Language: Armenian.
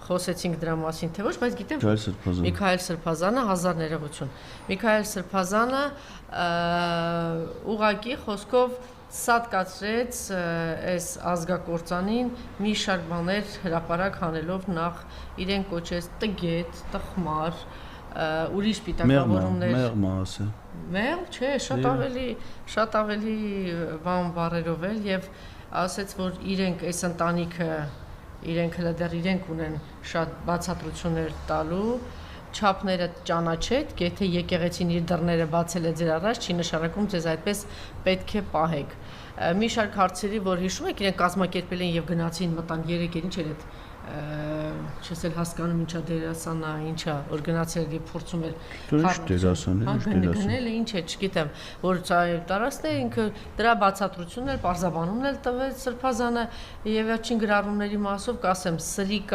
խոսեցինք դրա մասին, թե ոչ, բայց գիտեմ Միքայել Միքայել Սրբազանը Սրբազանը հազար ներողություն։ Միքայել Սրբազանը ուղակի խոսքով սատկացրեց այս ազգակործանին մի շարք բաներ հրապարակ հանելով նախ իրեն կոչեց տգետ, տխմար, ուրիշ պիտակավորումներ մեղմ ասել։ Մեղմ, չէ, շատ ավելի բան բառերով էլ եւ ասեց, որ իրենք այս ընտանիքը իրենք հələ դեռ իրենք ունեն շատ բացատրություններ տալու, չափները ճանաչեք, եթե եկեղեցին իր դռները բացել է ձեր առաջ, չի նշանակում ձեզ այդպես պետք է պահեք։ Մի շարք հարցերի, որ հիշում եք, իրենք կազմակերպել են եւ գնացին մտան 3 ինչ էր այդ չես էլ հասկանում ինչա դերասանա, ինչա, որ գնացել եւ փորձում էր գնել է, ինչ է, չգիտեմ, որ տարածքն է ինքը դրա բացատրությունն էլ, պարզաբանումն էլ տվեց Սրբազանը եւ վերջին գրառումների մասով կասեմ, սրիկա